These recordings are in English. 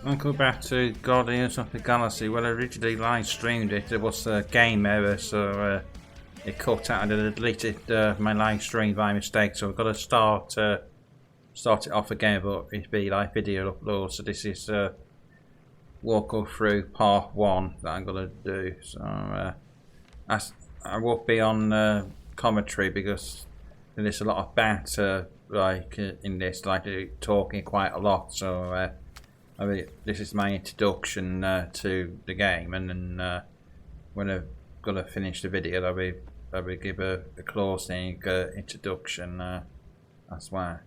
Welcome back to Guardians of the Galaxy. Well, I originally live streamed it. There was a game error, so it cut out and it deleted my live stream by mistake. So I've got to start it off again, but it'd be like video upload. So this is walk through part 1 that I'm gonna do. So I won't be on commentary because there's a lot of banter in this, like talking quite a lot. So. I mean, this is my introduction to the game, and then when I've got to finish the video, I will give a closing introduction as well.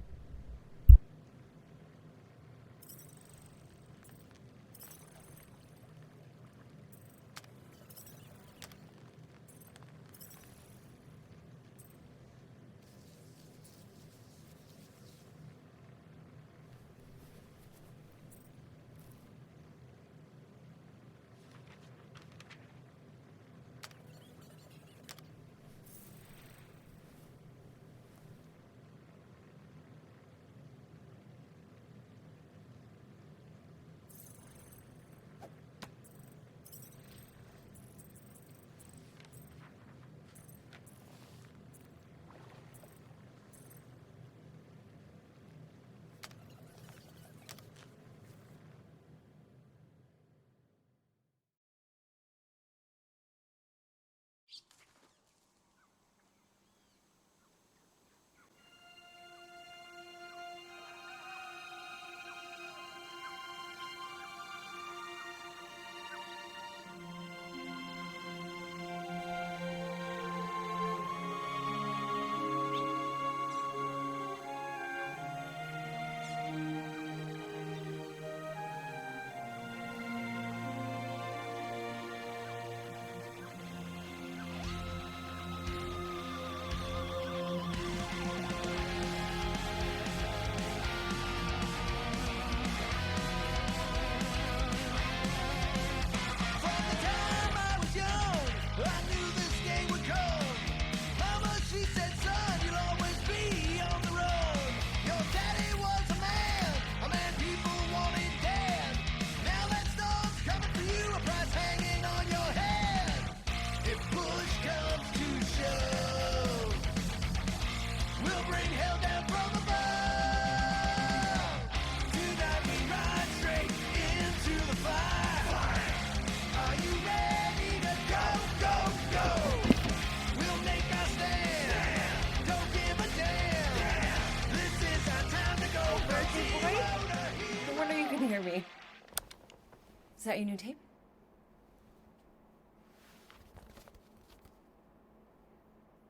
Is that your new tape?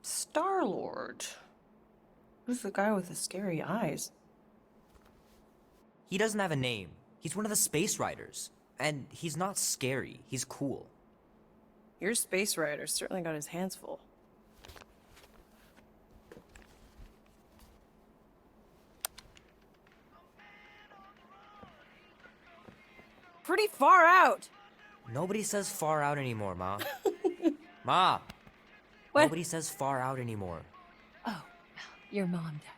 Starlord. Who's the guy with the scary eyes? He doesn't have a name. He's one of the space riders. And he's not scary. He's cool. Your space rider certainly got his hands full. Pretty far out. Nobody says far out anymore, Ma. Ma! What? Nobody says far out anymore. Oh, your mom does.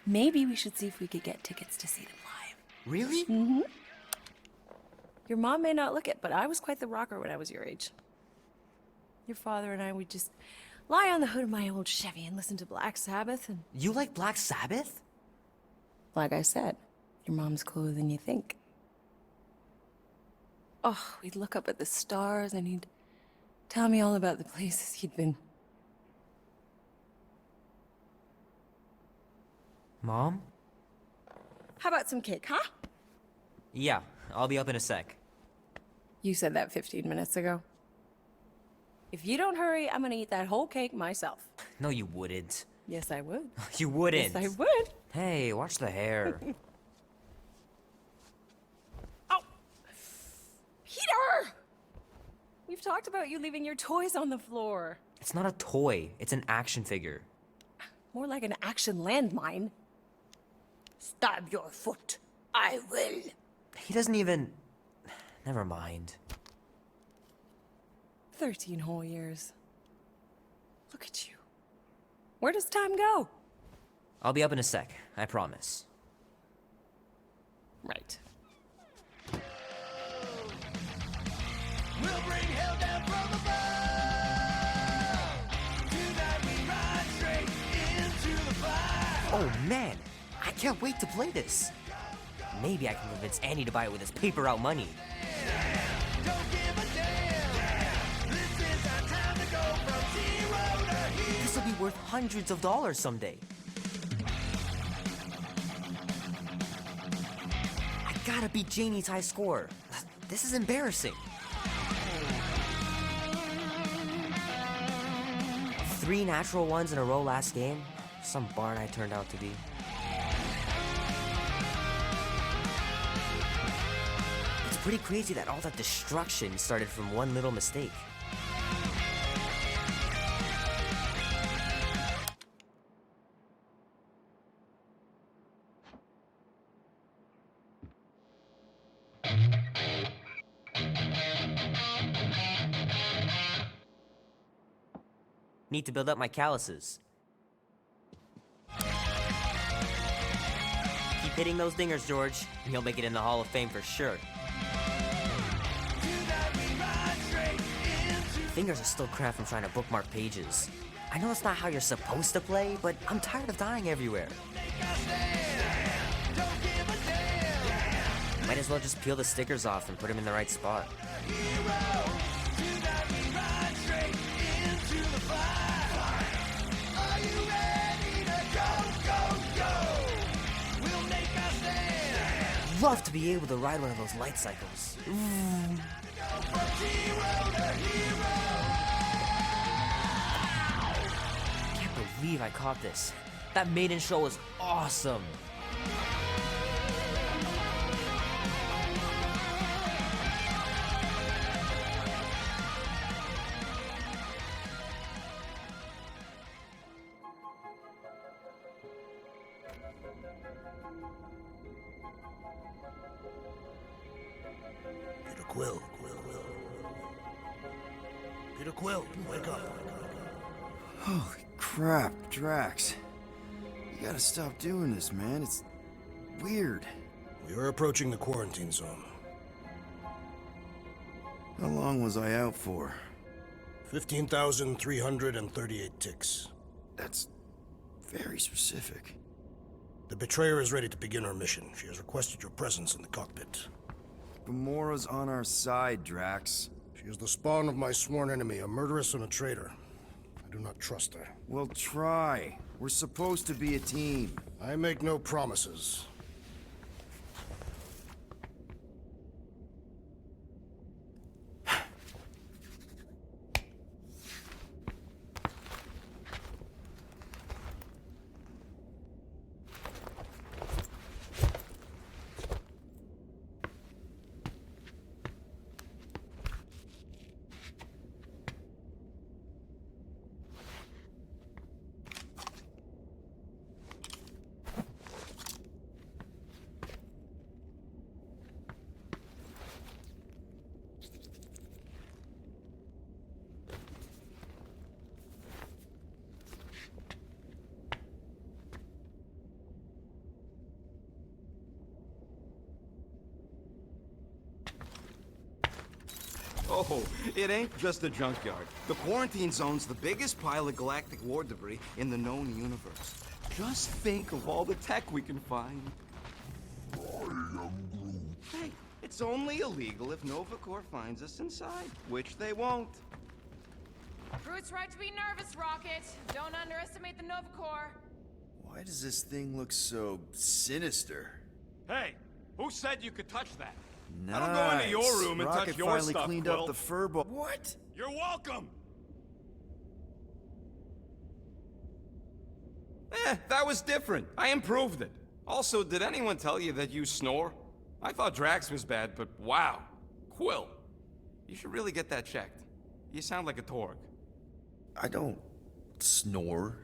Maybe we should see if we could get tickets to see them live. Really? Mm-hmm. Your mom may not look it, but I was quite the rocker when I was your age. Your father and I would just lie on the hood of my old Chevy and listen to Black Sabbath and... You like Black Sabbath? Like I said, your mom's cooler than you think. Oh, we'd look up at the stars and he'd tell me all about the places he'd been. Mom? How about some cake, huh? Yeah, I'll be up in a sec. You said that 15 minutes ago. If you don't hurry, I'm gonna eat that whole cake myself. No, you wouldn't. Yes, I would. You wouldn't. Yes, I would. Hey, watch the hair. Oh! Peter! We've talked about you leaving your toys on the floor. It's not a toy. It's an action figure. More like an action landmine. Stab your foot. I will. He doesn't even... Never mind. 13 whole years. Look at you. Where does time go? I'll be up in a sec, I promise. Right. Oh man, I can't wait to play this. Maybe I can convince Annie to buy it with his paper out money. This will be worth hundreds of dollars someday. I gotta beat Janie's high score. This is embarrassing. 3 natural ones in a row last game. Some barn I turned out to be. It's pretty crazy that all that destruction started from one little mistake. Need to build up my calluses. Keep hitting those dingers, George. You'll make it in the Hall of Fame for sure. Fingers are still cramped from trying to bookmark pages. I know it's not how you're supposed to play, but I'm tired of dying everywhere. Might as well just peel the stickers off and put them in the right spot. Love to be able to ride one of those light cycles. Can't believe I caught this. That maiden show was awesome. Quill, wake up. Holy crap, Drax. You gotta stop doing this, man. It's weird. We are approaching the quarantine zone. How long was I out for? 15,338 ticks. That's very specific. The betrayer is ready to begin her mission. She has requested your presence in the cockpit. Gamora's on our side, Drax. She is the spawn of my sworn enemy, a murderess and a traitor. I do not trust her. Well, try. We're supposed to be a team. I make no promises. Oh, it ain't just a junkyard. The quarantine zone's the biggest pile of galactic war debris in the known universe. Just think of all the tech we can find. Hey, it's only illegal if Nova Corps finds us inside, which they won't. Groot's right to be nervous, Rocket. Don't underestimate the Nova Corps. Why does this thing look so sinister? Hey, who said you could touch that? Nice. I don't go into your room and Rocket touch your finally stuff, cleaned Quill. up the fur ball. What? You're welcome! That was different. I improved it. Also, did anyone tell you that you snore? I thought Drax was bad, but wow. Quill, you should really get that checked. You sound like a Torg. I don't snore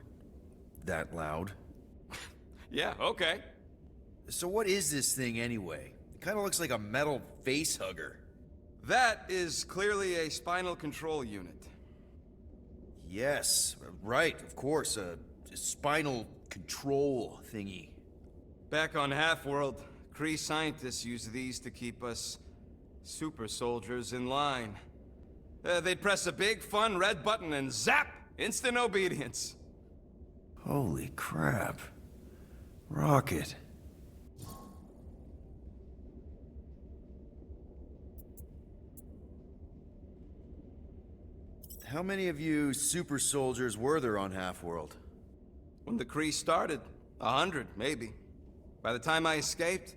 that loud. Yeah, okay. So what is this thing anyway? It kind of looks like a metal face hugger. That is clearly a spinal control unit. Yes, right, of course, a spinal control thingy. Back on Half-World, Kree scientists use these to keep us super soldiers in line. They'd press a big, fun red button and zap! Instant obedience. Holy crap. Rocket. How many of you super soldiers were there on Half-World? When the Kree started, 100, maybe. By the time I escaped,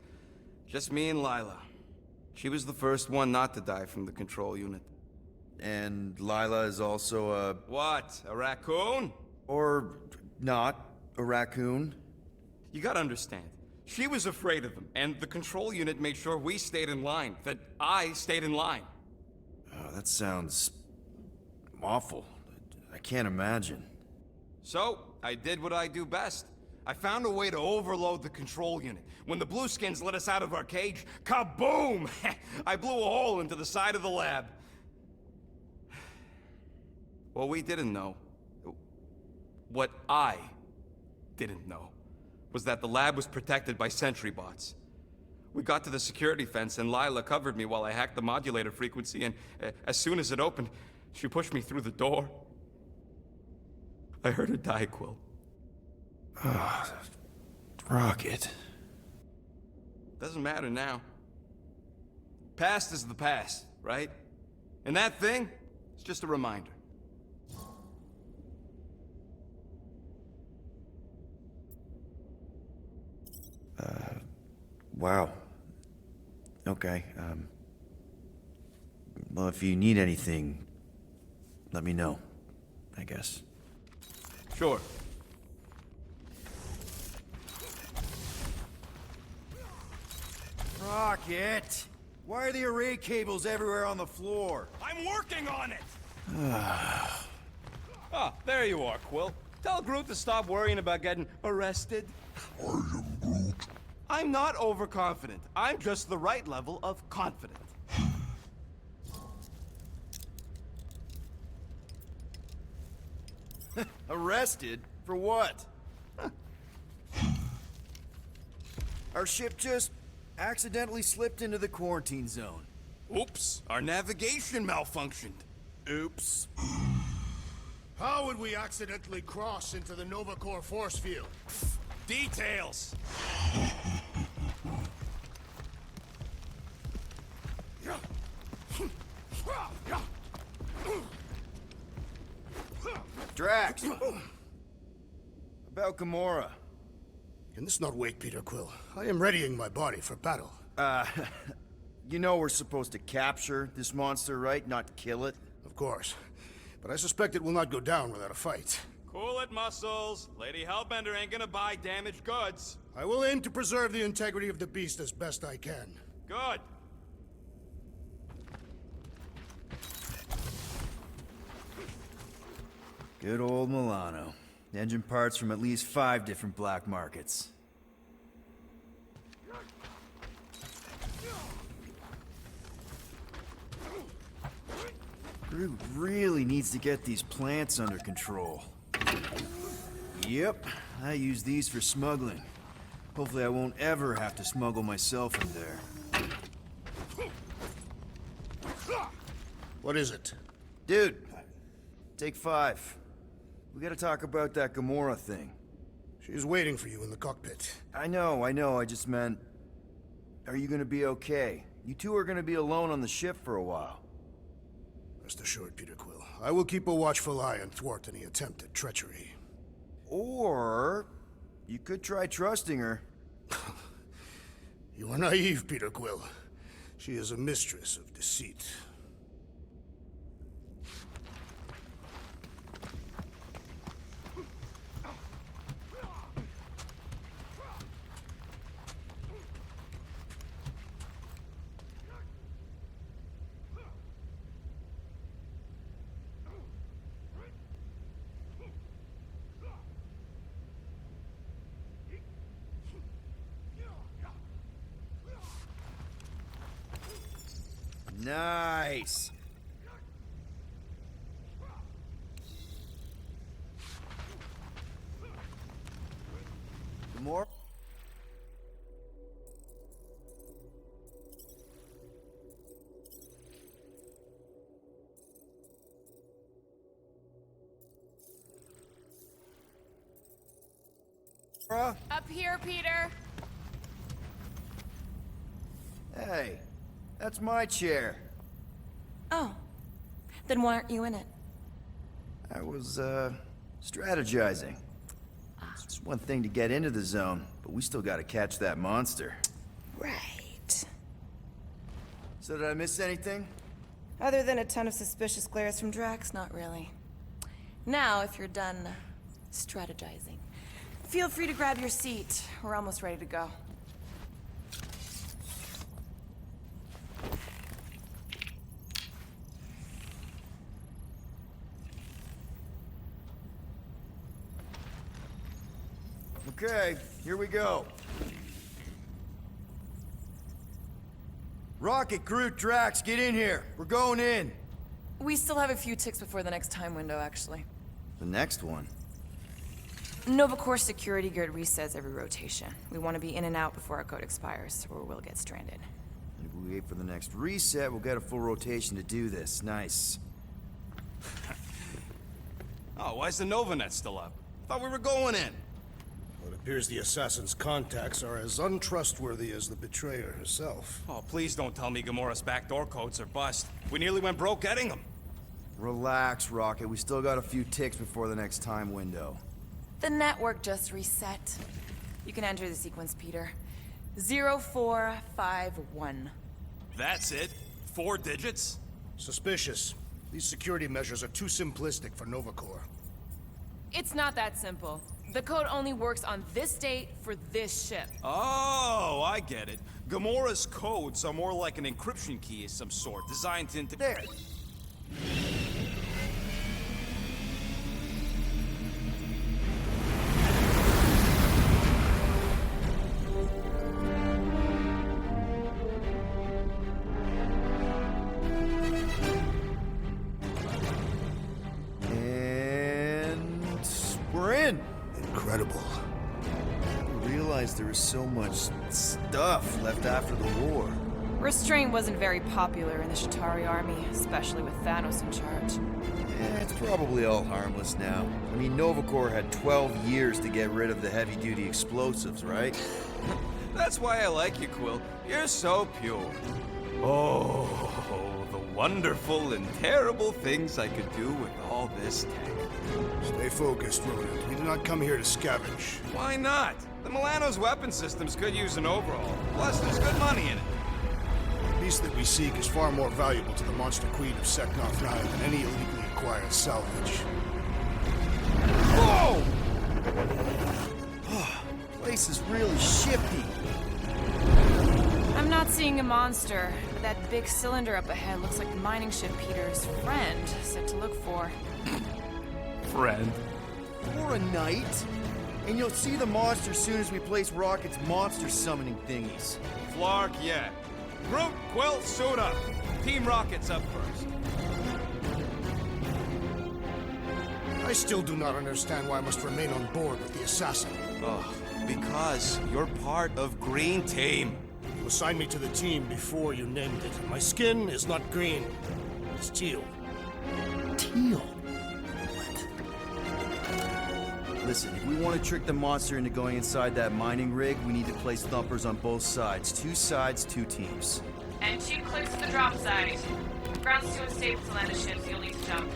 just me and Lila. She was the first one not to die from the control unit. And Lila is also a... What, a raccoon? Or not, a raccoon? You gotta understand, she was afraid of him, and the control unit made sure we stayed in line, that I stayed in line. Oh, that sounds... awful. I can't imagine. So, I did what I do best. I found a way to overload the control unit. When the Blueskins let us out of our cage, kaboom! I blew a hole into the side of the lab. What we didn't know, what I didn't know, was that the lab was protected by sentry bots. We got to the security fence and Lila covered me while I hacked the modulator frequency, and as soon as it opened, she pushed me through the door. I heard her die, Quill. Ah, Rocket. Doesn't matter now. Past is the past, right? And that thing, it's just a reminder. Wow. Okay, well, if you need anything, let me know, I guess. Sure. Rocket! Why are the array cables everywhere on the floor? I'm working on it! Ah, there you are, Quill. Tell Groot to stop worrying about getting arrested. I am Groot. I'm not overconfident. I'm just the right level of confident. Arrested? For what? Our ship just accidentally slipped into the quarantine zone. Oops, our navigation malfunctioned. Oops. How would we accidentally cross into the Nova Corps force field? Details! Drax! About Gamora. Can this not wait, Peter Quill? I am readying my body for battle. You know we're supposed to capture this monster, right? Not kill it? Of course. But I suspect it will not go down without a fight. Cool it, Muscles. Lady Hellbender ain't gonna buy damaged goods. I will aim to preserve the integrity of the beast as best I can. Good. Good old Milano. Engine parts from at least 5 different black markets. Groot really needs to get these plants under control. Yep, I use these for smuggling. Hopefully I won't ever have to smuggle myself in there. What is it? Dude, take 5. We gotta talk about that Gamora thing. She is waiting for you in the cockpit. I know, I just meant... Are you gonna be okay? You two are gonna be alone on the ship for a while. Rest assured, Peter Quill. I will keep a watchful eye and thwart any attempt at treachery. Or... you could try trusting her. You are naive, Peter Quill. She is a mistress of deceit. Nice! More? here, Peter. Hey, that's my chair. Oh. Then why aren't you in it? I was, strategizing. It's one thing to get into the zone, but we still gotta catch that monster. Right. So did I miss anything? Other than a ton of suspicious glares from Drax, not really. Now, if you're done strategizing, feel free to grab your seat. We're almost ready to go. Okay, here we go. Rocket, Groot, Drax, get in here. We're going in. We still have a few ticks before the next time window, actually. The next one? Nova Corps security grid resets every rotation. We want to be in and out before our code expires, or we'll get stranded. And if we wait for the next reset, we'll get a full rotation to do this. Nice. Oh, why's the Nova Net still up? Thought we were going in. Well, it appears the assassin's contacts are as untrustworthy as the betrayer herself. Oh, please don't tell me Gamora's backdoor codes are bust. We nearly went broke getting them. Relax, Rocket. We still got a few ticks before the next time window. The network just reset. You can enter the sequence, Peter. 0451. That's it? 4 digits? Suspicious. These security measures are too simplistic for Nova Corps. It's not that simple. The code only works on this date for this ship. Oh, I get it. Gamora's codes are more like an encryption key of some sort, designed to There. And we're in. Incredible. I realized there was so much stuff left after the war. Restraint wasn't very popular in the Shatari army, especially with Thanos in charge. It's probably all harmless now. I mean, Nova Corps had 12 years to get rid of the heavy-duty explosives, right? That's why I like you, Quill. You're so pure. Oh, the wonderful and terrible things I could do with all this tech. Stay focused, Rodent. We did not come here to scavenge. Why not? The Milano's weapon systems could use an overhaul. Plus, there's good money in it. The piece that we seek is far more valuable to the Monster Queen of Seknarf 9 than any illegally acquired salvage. Whoa! Place is really shifty. I'm not seeing a monster, but that big cylinder up ahead looks like the mining ship Peter's friend said to look for. Friend. For a night. And you'll see the monster as soon as we place Rocket's monster summoning thingies. Flark, yeah. Groot, Quill, suit up. Team Rocket's up first. I still do not understand why I must remain on board with the assassin. Oh, because you're part of Green Team. You assigned me to the team before you named it. My skin is not green. It's teal. Teal? Listen, if we want to trick the monster into going inside that mining rig, we need to place thumpers on both sides. 2 sides, 2 teams. And 2 clicks to the drop site. Ground's too unstable to land the ship, so you'll need to jump.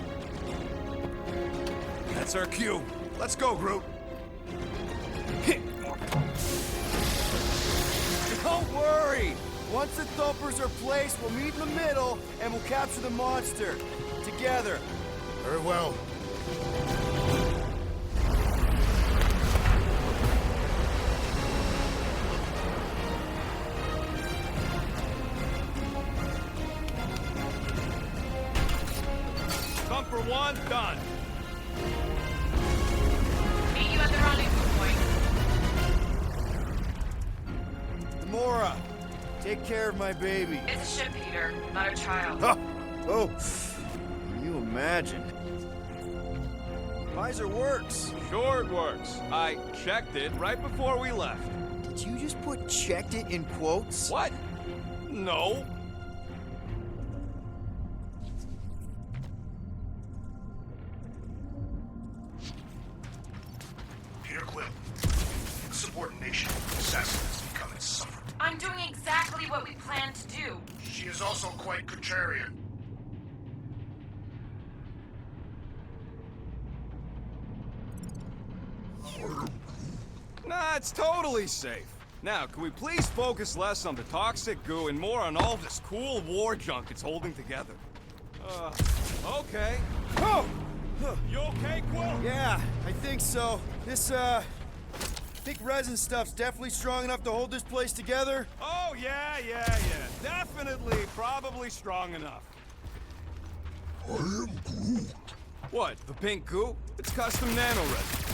That's our cue. Let's go, Groot. Don't worry! Once the thumpers are placed, we'll meet in the middle, and we'll capture the monster. Together. Very well. Thumper 1, done. Meet you at the rendezvous point. Gamora, take care of my baby. It's a ship, Peter, not a child. Oh, can you imagine? Visor works. Sure it works. I checked it right before we left. Did you just put "checked it" in quotes? What? No. Peter Quill. Subordination exactly what we planned to do. She is also quite contrarian. Nah, it's totally safe. Now, can we please focus less on the toxic goo and more on all this cool war junk it's holding together? Okay. Oh! You okay, Quill? Yeah, I think so. This, thick resin stuff's definitely strong enough to hold this place together. Oh, yeah. Definitely, probably strong enough. I am Groot. What, the pink goo? It's custom nano resin.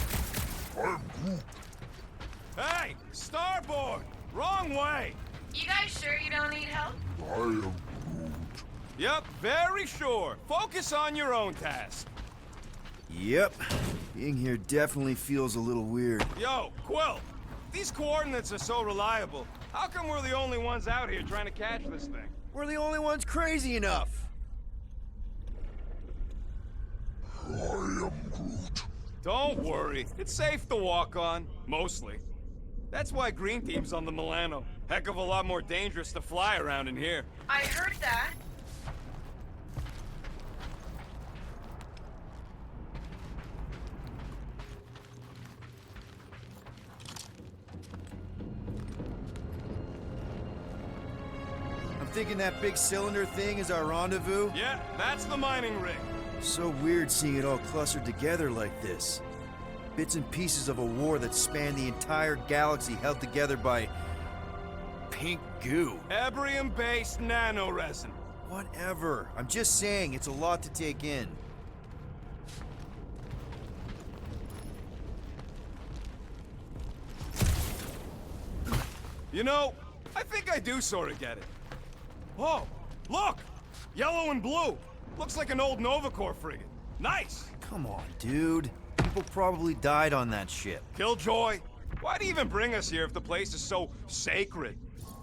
I'm Groot. Hey, Starboard! Wrong way! You guys sure you don't need help? I am Groot. Yep, very sure. Focus on your own task. Yep. Being here definitely feels a little weird. Yo, Quill! These coordinates are so reliable. How come we're the only ones out here trying to catch this thing? We're the only ones crazy enough. I am Groot. Don't worry. It's safe to walk on. Mostly. That's why Green Team's on the Milano. Heck of a lot more dangerous to fly around in here. I heard that. I'm thinking that big cylinder thing is our rendezvous. Yeah, that's the mining rig. So weird seeing it all clustered together like this. Bits and pieces of a war that spanned the entire galaxy held together by pink goo. Ebrium-based nanoresin. Whatever. I'm just saying, it's a lot to take in. You know, I think I do sort of get it. Oh, look! Yellow and blue. Looks like an old Nova Corps frigate. Nice! Come on, dude. People probably died on that ship. Killjoy, why'd he even bring us here if the place is so sacred?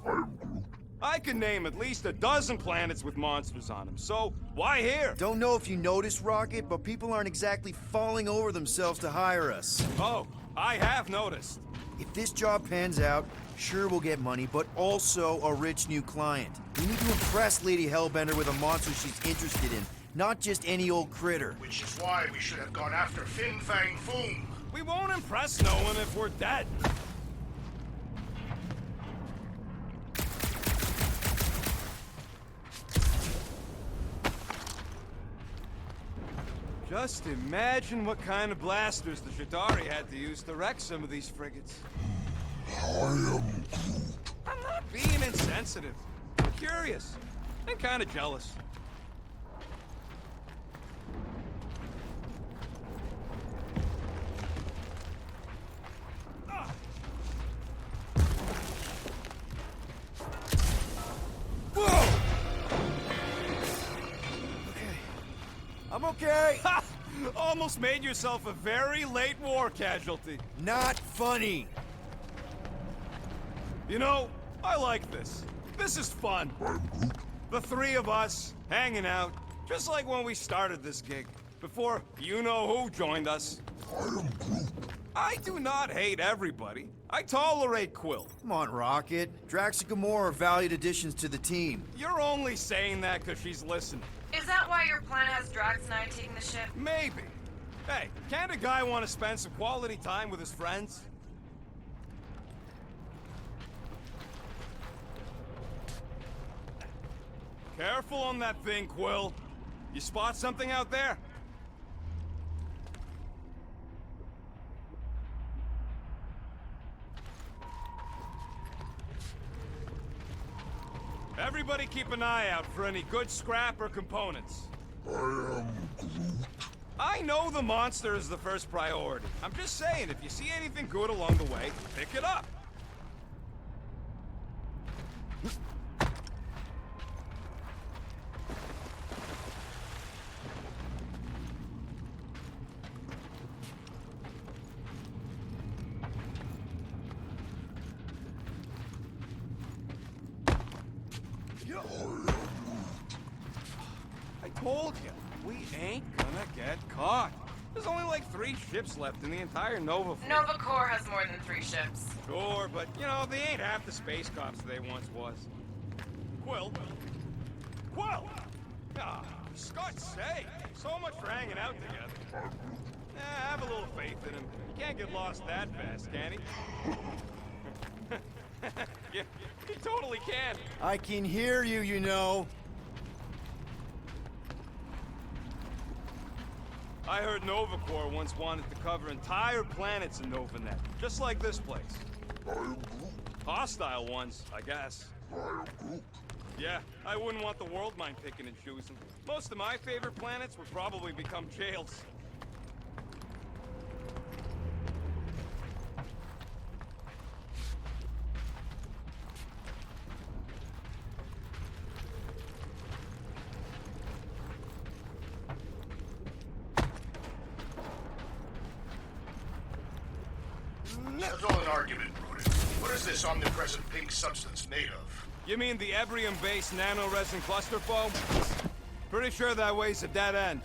I'm Groot. I can name at least a dozen planets with monsters on them, so why here? Don't know if you noticed, Rocket, but people aren't exactly falling over themselves to hire us. Oh, I have noticed. If this job pans out, sure we'll get money, but also a rich new client. We need to impress Lady Hellbender with a monster she's interested in, not just any old critter. Which is why we should have gone after Fin Fang Foom. We won't impress no one if we're dead. Just imagine what kind of blasters the Shatari had to use to wreck some of these frigates. I am Groot. I'm not being insensitive. I'm curious and kind of jealous. I'm okay. Ha! Almost made yourself a very late war casualty. Not funny. You know, I like this. This is fun. I'm Groot. The three of us, hanging out, just like when we started this gig, before you-know-who joined us. I am Groot. I do not hate everybody. I tolerate Quill. Come on, Rocket. Drax and Gamora are valued additions to the team. You're only saying that because she's listening. Is that why your plan has Drax and I taking the ship? Maybe. Hey, can't a guy want to spend some quality time with his friends? Careful on that thing, Quill. You spot something out there? Everybody keep an eye out for any good scrap or components. I am Groot. I know the monster is the first priority. I'm just saying, if you see anything good along the way, pick it up. I told you, we ain't gonna get caught. There's only like 3 ships left in the entire Nova fleet. Nova Corps has more than 3 ships. Sure, but you know, they ain't half the space cops they once was. Quill? Quill! Ah, for God's sake! So much for hanging out together. Have a little faith in him. He can't get lost that fast, can he? Yeah, he totally can. I can hear you, you know. I heard Nova Corps once wanted to cover entire planets in Novanet, just like this place. I am Groot. Hostile ones, I guess. I am Groot. Yeah, I wouldn't want the world mind picking and choosing. Most of my favorite planets would probably become jails. Settle an argument, Groot. What is this omnipresent pink substance made of? You mean the Ebrium-based nano-resin cluster foam? Pretty sure that weighs a dead end.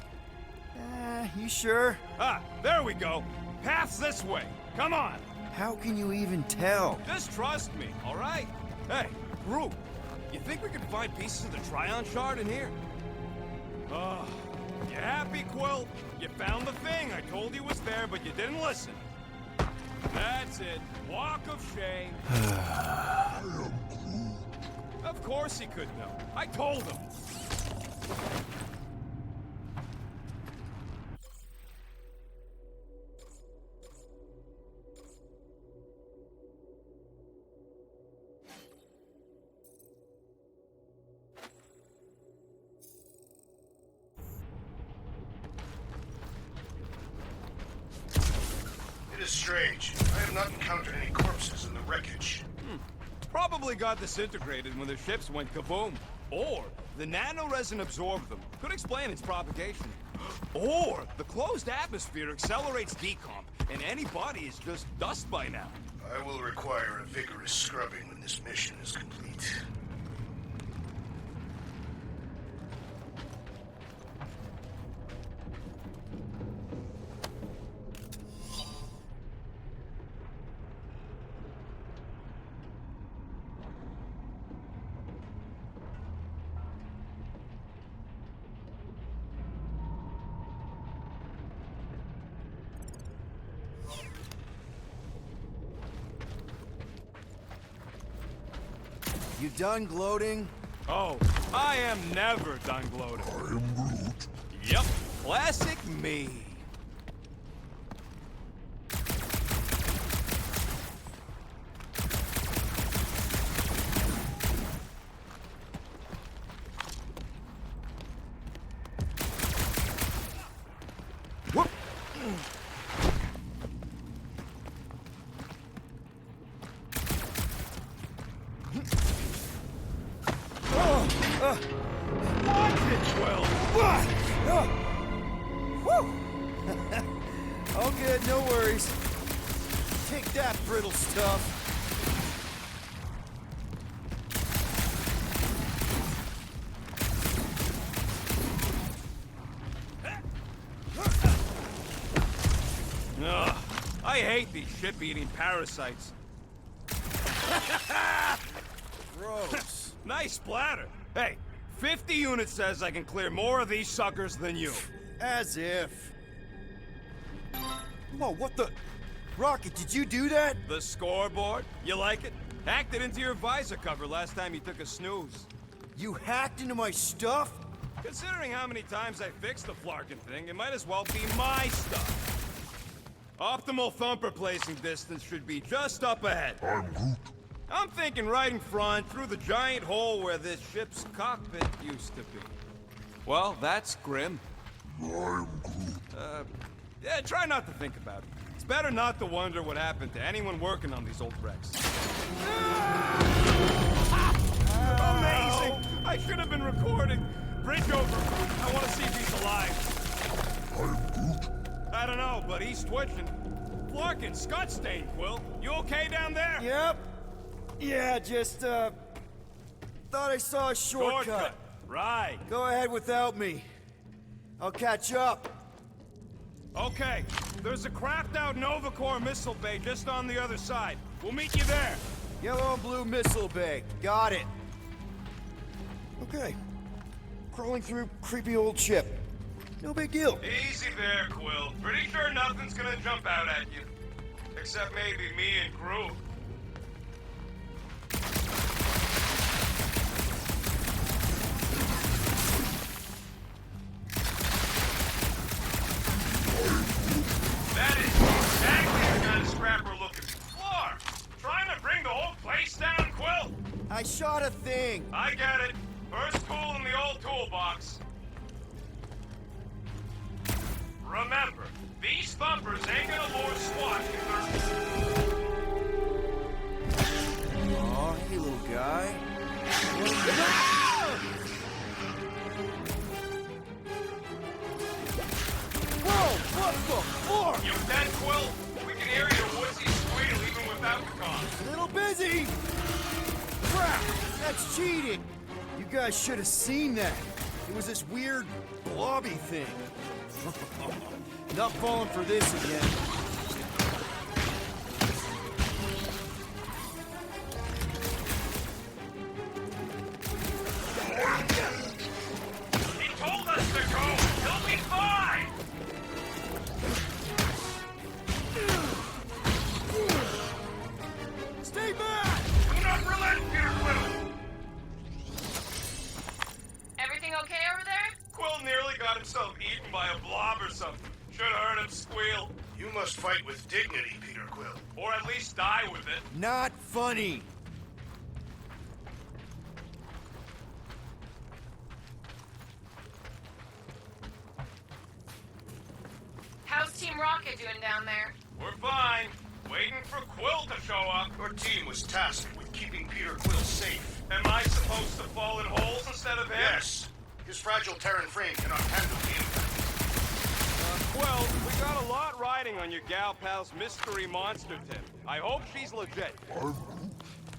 You sure? Ah, there we go. Path's this way. Come on. How can you even tell? Just trust me, all right? Hey, Groot, you think we could find pieces of the Tryon shard in here? Oh, you happy, Quill? You found the thing I told you was there, but you didn't listen. That's it. Walk of shame. I am Groot. Of course he could know. I told him. It is strange. I have not encountered any corpses in the wreckage. Probably got disintegrated when the ships went kaboom. Or the nanoresin absorbed them. Could explain its propagation. Or the closed atmosphere accelerates decomp, and any body is just dust by now. I will require a vigorous scrubbing when this mission is complete. You done gloating? Oh, I am never done gloating. I am Groot. Yep, classic me. Whoop. Watch it, Quill! All good, no worries. Take that, brittle stuff. Ugh, I hate these ship-eating parasites. Gross. Nice splatter. Hey, 50 units says I can clear more of these suckers than you. As if. Whoa, what the? Rocket, did you do that? The scoreboard? You like it? Hacked it into your visor cover last time you took a snooze. You hacked into my stuff? Considering how many times I fixed the flarkin' thing, it might as well be my stuff. Optimal thumper placing distance should be just up ahead. I'm Groot. I'm thinking right in front, through the giant hole where this ship's cockpit used to be. Well, that's grim. I'm Groot. Yeah, try not to think about it. It's better not to wonder what happened to anyone working on these old wrecks. Amazing! I should have been recording. Bridge over. I want to see if he's alive. I'm Groot. I don't know, but he's twitching. Flarkin, Scott stain, Quill. You okay down there? Yep. Yeah, just, thought I saw a shortcut. Right. Go ahead without me. I'll catch up. Okay, there's a crapped-out Nova Corps missile bay just on the other side. We'll meet you there. Yellow and blue missile bay. Got it. Okay. Crawling through creepy old ship. No big deal. Easy there, Quill. Pretty sure nothing's gonna jump out at you. Except maybe me and Groot. That is exactly the kind of scrap we're looking for. Trying to bring the whole place down, Quill? I shot a thing. I get it. First tool in the old toolbox. Remember, these thumpers ain't gonna lure squat either. Aw, hey little guy. Whoa, what the fuck? You dead, Quill? We can hear your woodsy squeal even without the comms. A little busy. Crap, that's cheating. You guys should have seen that. It was this weird blobby thing. Not falling for this again. He told us to go. He'll be fine. Stay back! Do not relent, Peter Quill. Everything okay over there? Quill nearly got himself eaten by a blob or something. Should have heard him squeal. You must fight with dignity, Peter Quill. Or at least die with it. Not funny. How's Team Rocket doing down there? We're fine. Waiting for Quill to show up. Your team was tasked with keeping Peter Quill safe. Am I supposed to fall in holes instead of him? Yes. His fragile Terran frame cannot handle the impact. Quill, we got a lot riding on your gal pal's mystery monster tip. I hope she's legit.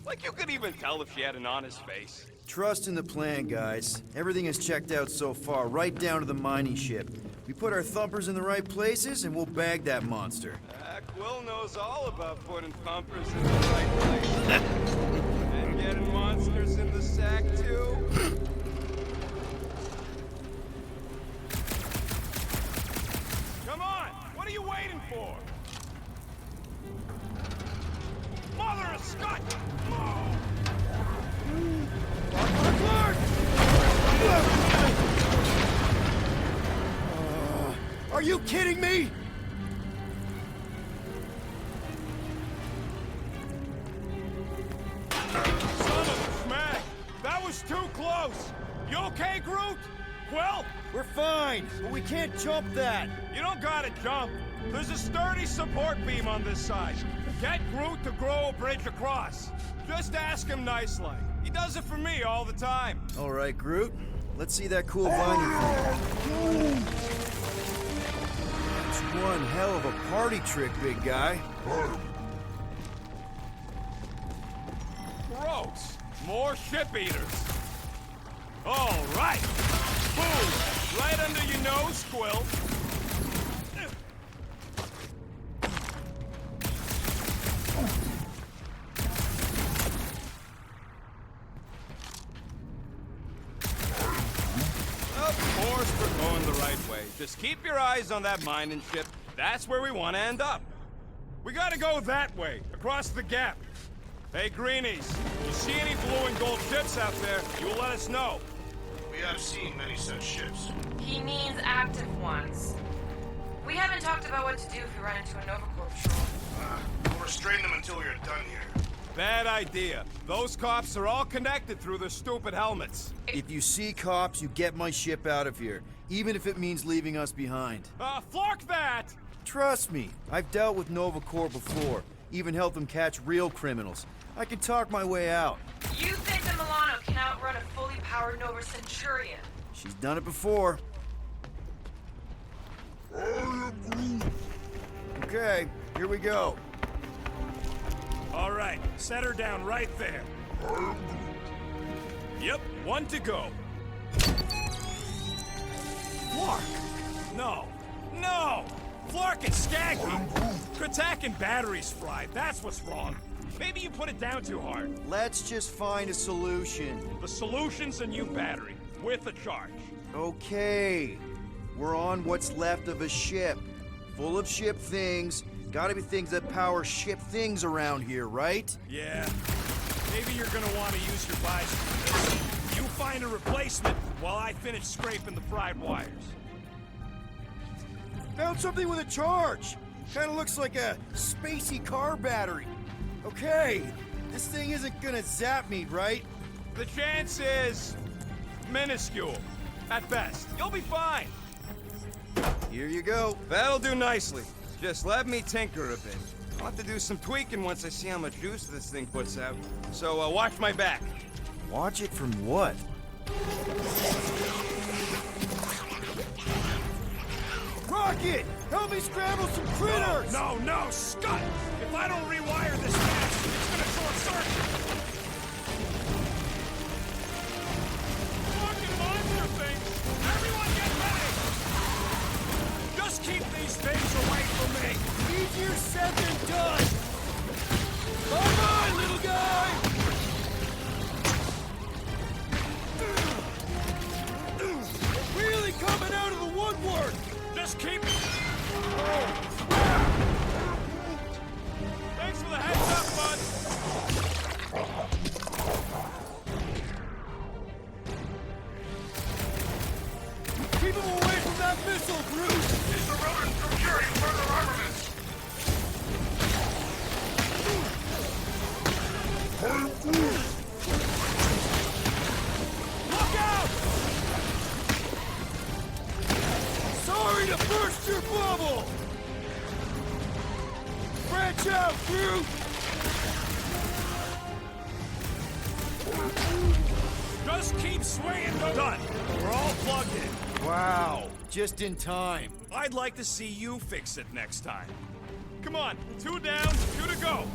Like you could even tell if she had an honest face. Trust in the plan, guys. Everything is checked out so far, right down to the mining ship. We put our thumpers in the right places, and we'll bag that monster. Quill knows all about putting thumpers in the right place. And getting monsters in the sack, too. Come on! What are you waiting for? Mother of Scott! Are you kidding me? Son of a smack! That was too close! You okay, Groot? Quill? We're fine, but we can't jump that. You don't gotta jump. There's a sturdy support beam on this side. Get Groot to grow a bridge across. Just ask him nicely. He does it for me all the time. All right, Groot. Let's see that cool vine thing. It's one hell of a party trick, big guy. Gross. More ship eaters. All right. Boom. Right under your nose, Quill. Of course we're going the right way. Just keep your eyes on that mining ship. That's where we want to end up. We gotta go that way, across the gap. Hey, Greenies, you see any blue and gold ships out there, you will let us know. We have seen many such ships. He means active ones. We haven't talked about what to do if we run into a Nova Corps patrol. We'll restrain them until we are done here. Bad idea. Those cops are all connected through their stupid helmets. If you see cops, you get my ship out of here, even if it means leaving us behind. Flark that! Trust me, I've dealt with Nova Corps before, even helped them catch real criminals. I can talk my way out. You think the Milano can outrun a fully powered Nova Centurion? She's done it before. Okay, here we go. All right, set her down right there. Yep, one to go. Flark! No, no! Flark is skaggy! Kratak and batteries fried, that's what's wrong. Maybe you put it down too hard. Let's just find a solution. The solution's a new battery, with a charge. Okay. We're on what's left of a ship. Full of ship things. Gotta be things that power ship things around here, right? Yeah. Maybe you're gonna want to use your bicycle. You find a replacement while I finish scraping the fried wires. Found something with a charge. Kinda looks like a spacey car battery. Okay, this thing isn't gonna zap me, right? The chance is minuscule, at best. You'll be fine. Here you go. That'll do nicely. Just let me tinker a bit. I'll have to do some tweaking once I see how much juice this thing puts out. So, watch my back. Watch it from what? Rocket! Help me scramble some critters! No, Scott! If I don't rewire this gas, it's gonna short circuit! Fucking monster things! Everyone get ready! Just keep these things away from me! Easier said than done! Come on, little guy! Really coming out of the woodwork! Just keep... Thanks for the heads up, bud! Keep him away from that missile, Groot! Is the rodent procuring further armaments? Look out! Sorry to burst your bubble! Branch out, Groot! Just keep swinging the... Done. We're all plugged in. Wow, just in time. I'd like to see you fix it next time. Come on, 2 down, 2 to go.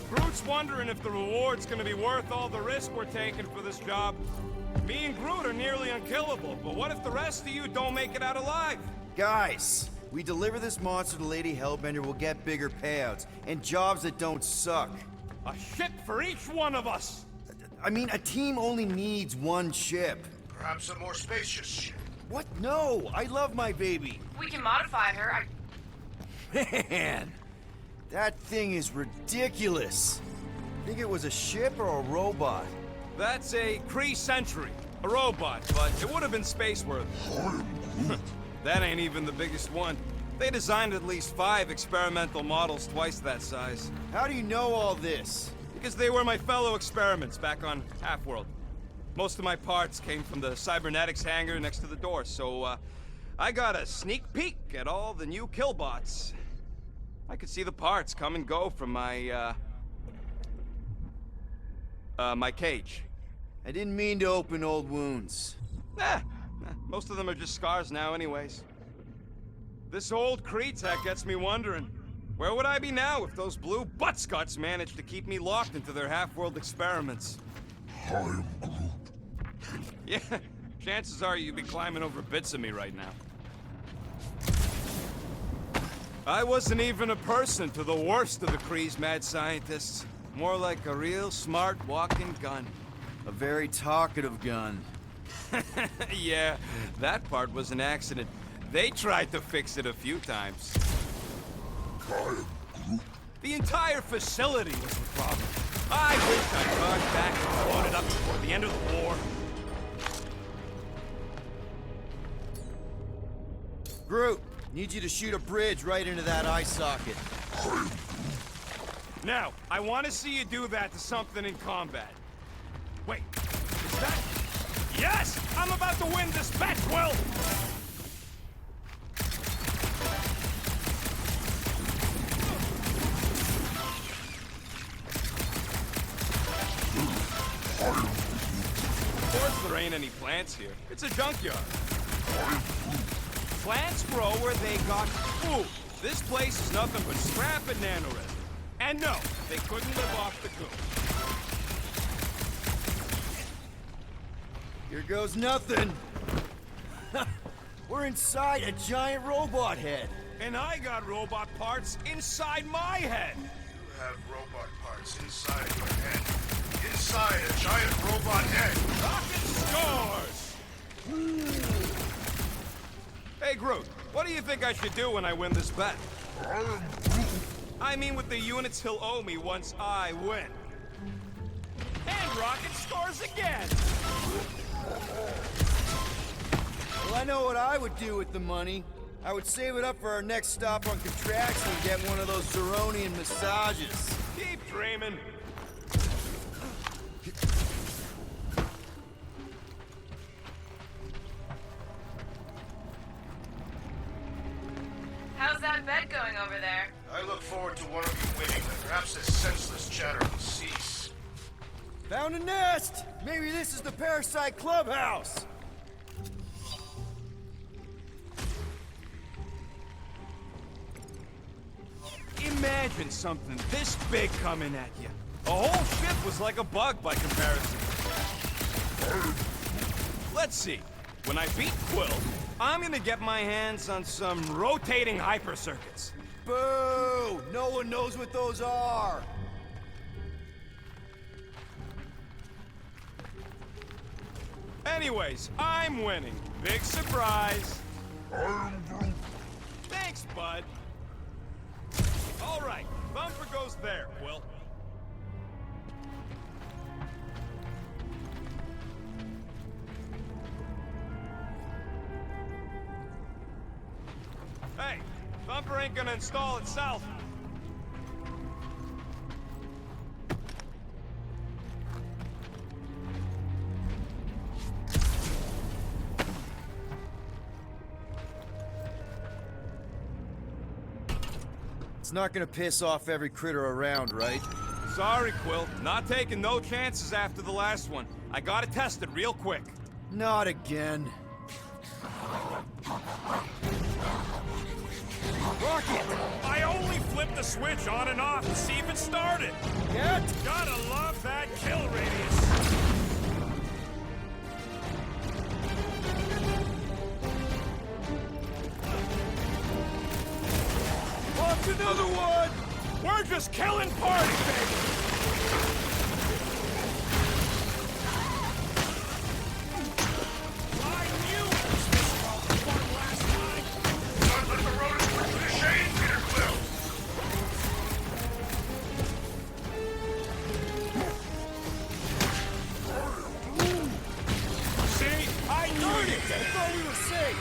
Groot's wondering if the reward's gonna be worth all the risk we're taking for this job. Me and Groot are nearly unkillable, but what if the rest of you don't make it out alive? Guys, we deliver this monster to Lady Hellbender, we'll get bigger payouts, and jobs that don't suck. A ship for each one of us! I mean, a team only needs one ship. Perhaps a more spacious ship. What? No, I love my baby. We can modify her. Man, that thing is ridiculous. Think it was a ship or a robot? That's a Kree Sentry, a robot, but it would have been space-worthy. That ain't even the biggest one. They designed at least 5 experimental models twice that size. How do you know all this? Because they were my fellow experiments back on Half-World. Most of my parts came from the cybernetics hangar next to the door, so I got a sneak peek at all the new killbots. I could see the parts come and go from my cage. I didn't mean to open old wounds. Most of them are just scars now anyways. This old Kree tech gets me wondering, where would I be now if those blue buttscots managed to keep me locked into their half-world experiments? I am Groot. Yeah, chances are you'd be climbing over bits of me right now. I wasn't even a person to the worst of the Kree's mad scientists. More like a real smart walking gun. A very talkative gun. Yeah, that part was an accident. They tried to fix it a few times. I am Groot. The entire facility was the problem. I wish I'd gone back and brought it up before the end of the war. Groot, need you to shoot a bridge right into that eye socket. Now, I want to see you do that to something in combat. Wait, is that... Yes! I'm about to win this bet, Will! Of course there ain't any plants here. It's a junkyard. Plants grow where they got food. This place is nothing but scrap and nanoresin. And no, they couldn't live off the coop. Here goes nothing. We're inside a giant robot head. And I got robot parts inside my head. You have robot parts inside your head. Inside a giant robot head. Rocket scores! Hey, Groot, what do you think I should do when I win this bet? I mean with the units he'll owe me once I win. And Rocket scores again! Well, I know what I would do with the money. I would save it up for our next stop on Contraction and get one of those Zeronian massages. Keep dreaming. How's that bet going over there? I look forward to one of you winning, and perhaps this senseless chatter will cease. Found a nest! Maybe this is the Parasite Clubhouse! Imagine something this big coming at you. A whole ship was like a bug by comparison. Let's see. When I beat Quill, I'm gonna get my hands on some rotating hyper circuits. Boo! No one knows what those are! Anyways, I'm winning. Big surprise. Thanks, bud. All right, Thumper goes there, Quill. Hey, Thumper ain't gonna install itself. It's not gonna piss off every critter around, right? Sorry, Quill. Not taking no chances after the last one. I gotta test it real quick. Not again. Rocket! I only flipped the switch on and off to see if it started. Get? Gotta love that kill radius. Off another one! We're just killing party, baby! I knew it was this one last time! Don't let the rodents put you to shame, Peter Quill! See? I knew it! I thought we were safe!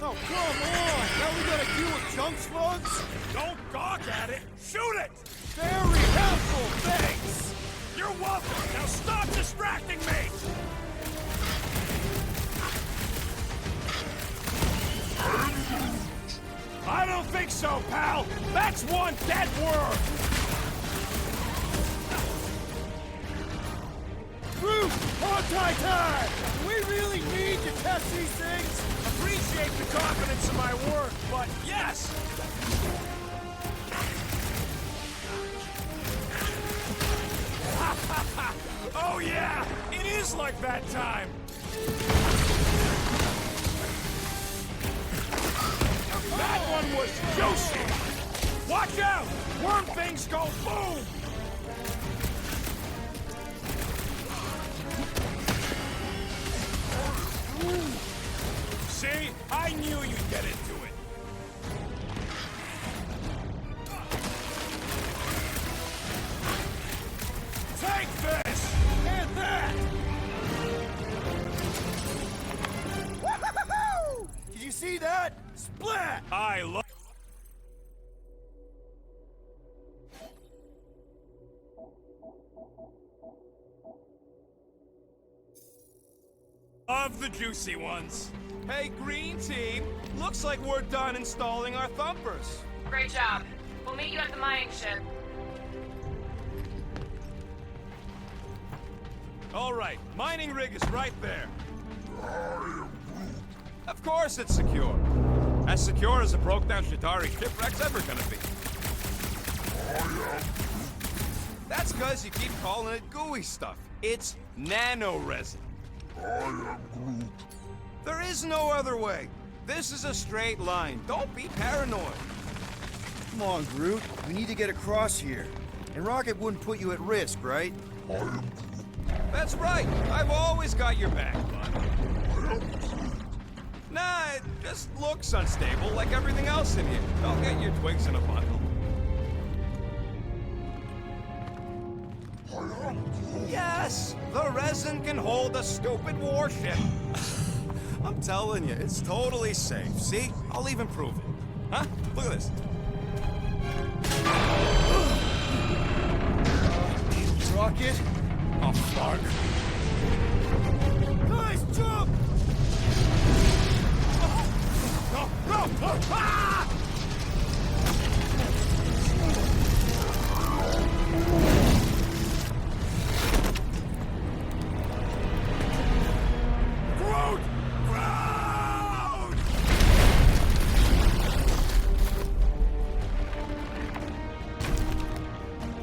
Oh, come on! Now we gotta deal with junk slugs? Don't gawk at it! Shoot it! Very helpful, thanks! You're welcome! Now stop distracting me! I don't think so, pal! That's one dead worm! Groot! Hog-tie time! Do we really need to test these things? Appreciate the confidence in my work, but yes! Oh yeah! It is like that time! That one was juicy! Watch out! Worm things go boom! See? I knew you'd get into it. Take this! And that! Woo-hoo-hoo-hoo! Did you see that? Splat! I love the juicy ones. Hey, green team. Looks like we're done installing our thumpers. Great job. We'll meet you at the mining ship. All right, mining rig is right there. Of course it's secure. As secure as a broke-down Shidari shipwreck's ever gonna be. That's because you keep calling it gooey stuff. It's nano-resin. I am Groot. There is no other way. This is a straight line. Don't be paranoid. Come on, Groot. We need to get across here. And Rocket wouldn't put you at risk, right? I am Groot. That's right. I've always got your back, bud. I am Groot. Nah, it just looks unstable like everything else in here. Don't get your twigs in a bundle. I am Groot. Yes, the resin can hold a stupid warship. I'm telling you, it's totally safe. See? I'll even prove it. Huh? Look at this. Rocket? Oh, fuck. Guys, jump! No! No! Ah! Groot! Groot!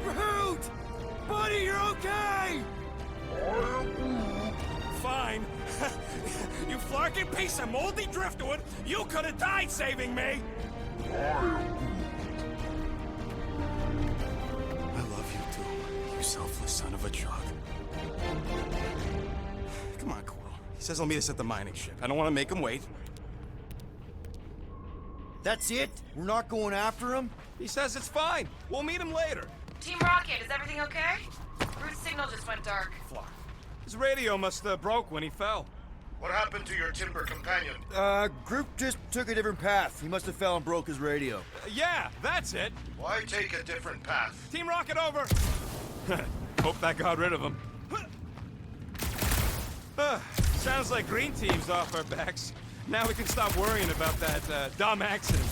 Groot! Buddy, you're okay! Fine. You flarking piece of moldy driftwood! You could have died saving me! I love you too, you selfless son of a truck. Come on, Quill. He says he'll meet us at the mining ship. I don't want to make him wait. That's it? We're not going after him? He says it's fine. We'll meet him later. Team Rocket, is everything okay? Groot's signal just went dark. Flark. His radio must have broke when he fell. What happened to your timber companion? Groot just took a different path. He must have fell and broke his radio. Yeah, that's it. Why take a different path? Team Rocket over. Hope that got rid of him. Sounds like Green Team's off our backs. Now we can stop worrying about that dumb accident.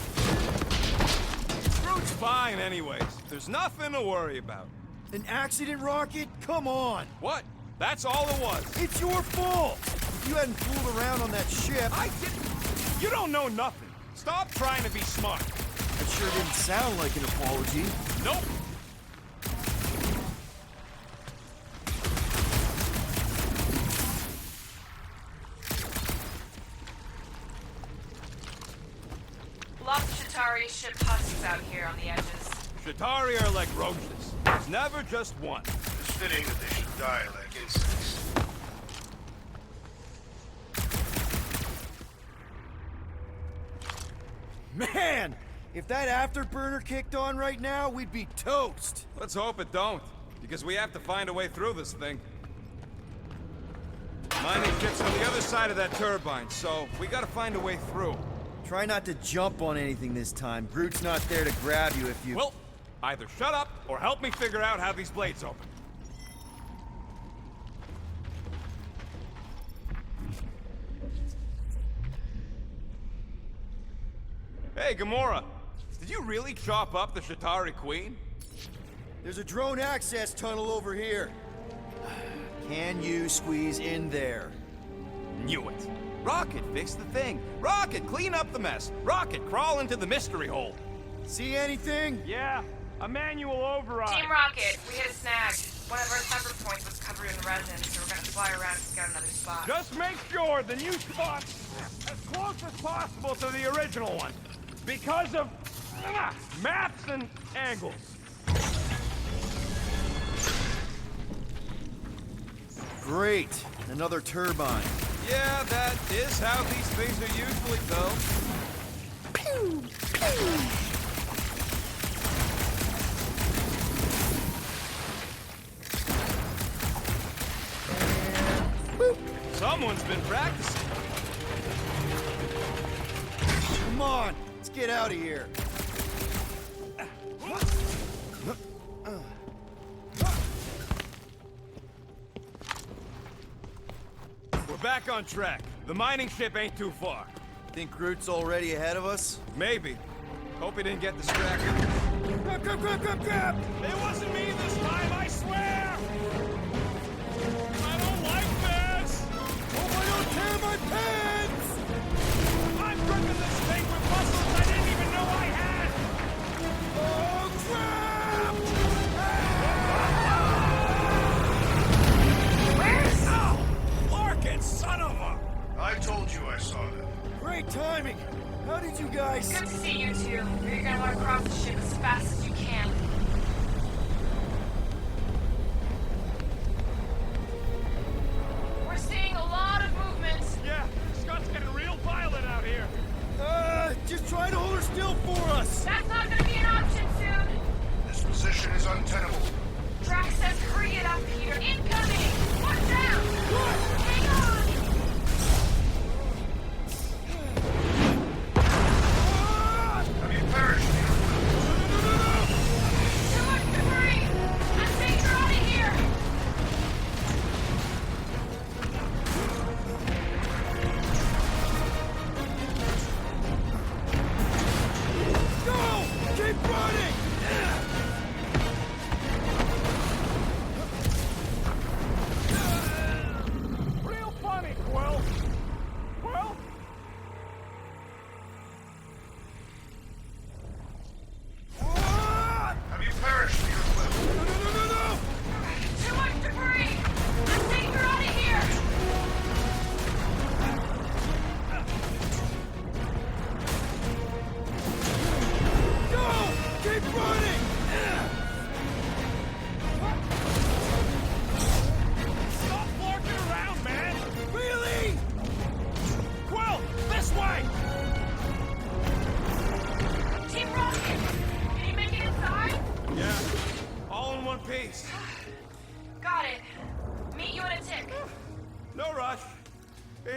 Groot's fine anyways. There's nothing to worry about. An accident, Rocket? Come on! What? That's all it was. It's your fault! If you hadn't fooled around on that ship... I didn't. You don't know nothing. Stop trying to be smart. That sure didn't sound like an apology. Nope. Lots of Chitauri ship husks out here on the edges. Chitauri are like roaches. There's never just one. It's fitting that they should die like insects. Man! If that afterburner kicked on right now, we'd be toast! Let's hope it don't, because we have to find a way through this thing. Mining ship's on the other side of that turbine, so we gotta find a way through. Try not to jump on anything this time. Groot's not there to grab you if you... Well, either shut up or help me figure out how these blades open. Hey, Gamora. Did you really chop up the Chitauri Queen? There's a drone access tunnel over here. Can you squeeze in there? Knew it. Rocket, fix the thing. Rocket, clean up the mess. Rocket, crawl into the mystery hole. See anything? Yeah, a manual override. Team Rocket, we hit a snag. One of our temper points was covered in resin, so we're gonna fly around and scout another spot. Just make sure the new spot's as close as possible to the original one. Because of maps and angles. Great. Another turbine. Yeah, that is how these things are usually built. Pew! Pew! Someone's been practicing. Come on, let's get out of here. We're back on track. The mining ship ain't too far. Think Groot's already ahead of us? Maybe. Hope he didn't get distracted. Grab, grab, grab, grab, grab! It wasn't me this time, I swear! I don't like this! Hope I don't tear my pants! I'm gripping this thing with muscles I didn't even know I had! Oh, crap! Where's... Ow! Larkin, son of a... I told you I saw them. Great timing!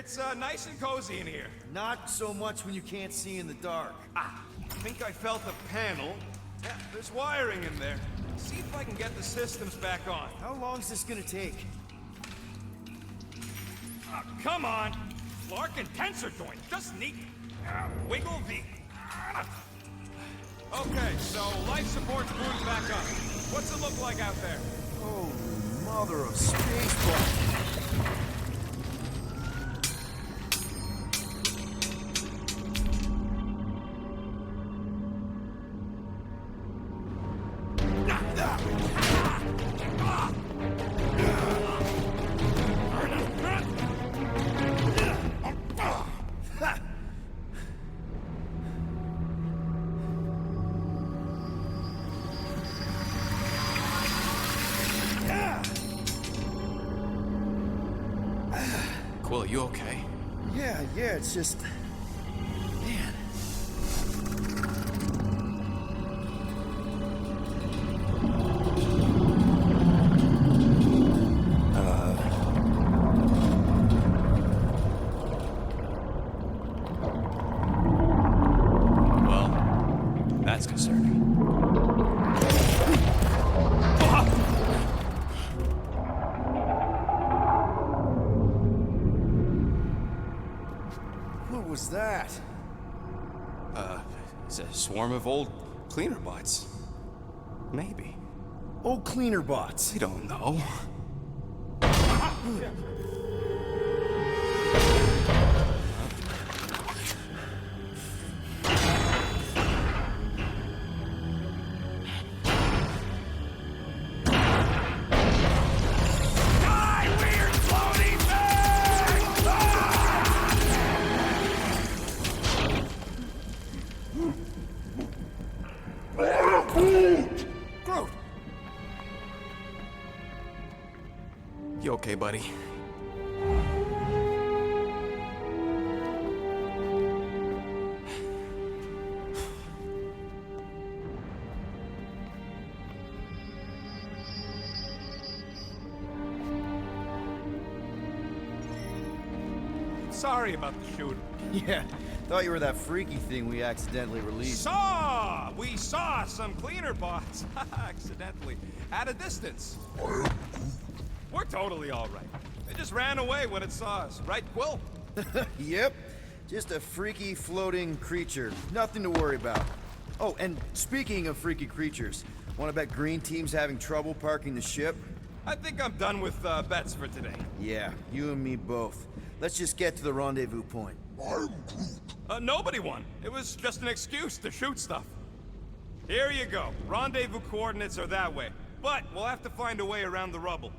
It's nice and cozy in here. Not so much when you can't see in the dark. I think I felt a panel. Yeah, there's wiring in there. See if I can get the systems back on. How long is this gonna take? Come on! Lark and tensor joint, just neat. Wiggle V. Okay, so life support's booted back up. What's it look like out there? Oh, mother of spaceballs. Quill, you okay? Yeah, it's just... Man. Well, that's concerning. What was that? It's a swarm of old cleaner bots. Maybe. Old cleaner bots. I don't know. Groot! You okay, buddy? Sorry about the shooting. Yeah, thought you were that freaky thing we accidentally released. We saw some cleaner bots, accidentally, at a distance. We're totally all right. They just ran away when it saw us, right, Quill? Yep, just a freaky floating creature. Nothing to worry about. Oh, and speaking of freaky creatures, wanna bet Green Team's having trouble parking the ship? I think I'm done with bets for today. Yeah, you and me both. Let's just get to the rendezvous point. Nobody won. It was just an excuse to shoot stuff. Here you go. Rendezvous coordinates are that way. But we'll have to find a way around the rubble.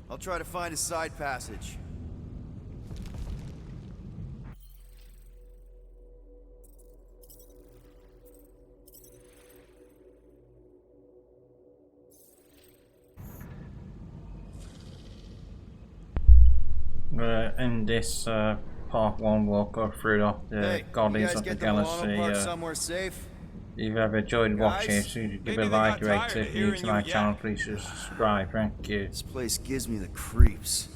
I'll try to find a side passage. In this part 1 we'll go through the Hey, Guardians you guys of the get the Milano Galaxy. parked somewhere safe? If you've ever enjoyed watching Guys, it, so you give maybe a they like, got rate tired it, of if you're new hearing to you my yap. channel, please subscribe, thank you. This place gives me the creeps.